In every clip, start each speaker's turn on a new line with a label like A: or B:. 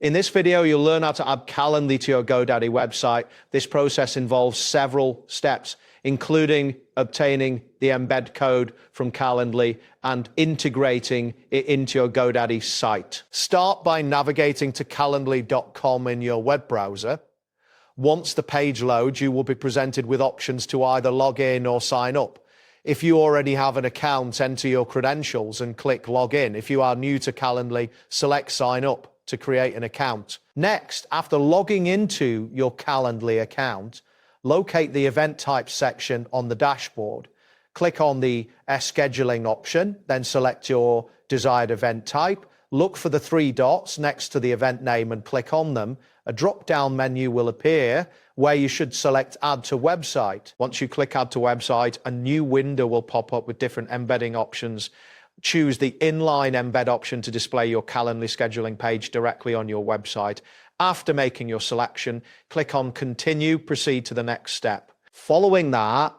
A: In this video, you'll learn how to add Calendly to your GoDaddy website. This process involves several steps, including obtaining the embed code from Calendly and integrating it into your GoDaddy site. Start by navigating to calendly.com in your web browser. Once the page loads, you will be presented with options to either log in or sign up. If you already have an account, enter your credentials and click log in. If you are new to Calendly, select sign up to create an account. Next, after logging into your Calendly account, locate the event type section on the dashboard. Click on the scheduling option, then select your desired event type. Look for the three dots next to the event name and click on them. A drop-down menu will appear where you should select Add to Website. Once you click Add to Website, a new window will pop up with different embedding options. Choose the inline embed option to display your Calendly scheduling page directly on your website. After making your selection, click on Continue, proceed to the next step. Following that,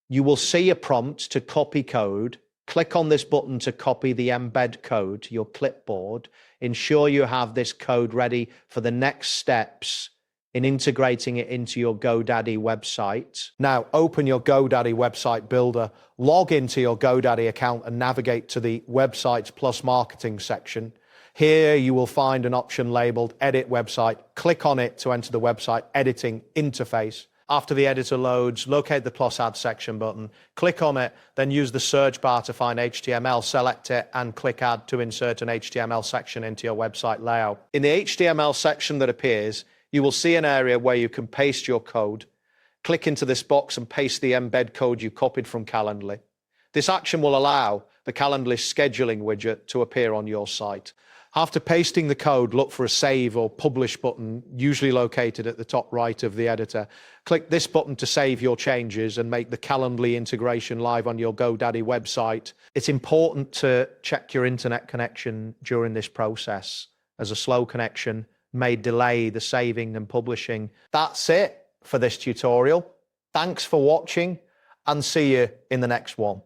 A: you will see a prompt to copy code. Click on this button to copy the embed code to your clipboard. Ensure you have this code ready for the next steps in integrating it into your GoDaddy website. Now, open your GoDaddy website builder, log into your GoDaddy account and navigate to the Websites Plus Marketing section. Here you will find an option labeled Edit Website. Click on it to enter the website editing interface. After the editor loads, locate the Plus Add section button, click on it, then use the search bar to find HTML, select it, and click Add to insert an HTML section into your website layout. In the HTML section that appears, you will see an area where you can paste your code. Click into this box and paste the embed code you copied from Calendly. This action will allow the Calendly scheduling widget to appear on your site. After pasting the code, look for a Save or Publish button, usually located at the top right of the editor. Click this button to save your changes and make the Calendly integration live on your GoDaddy website. It's important to check your internet connection during this process, as a slow connection may delay the saving and publishing. That's it for this tutorial. Thanks for watching and see you in the next one.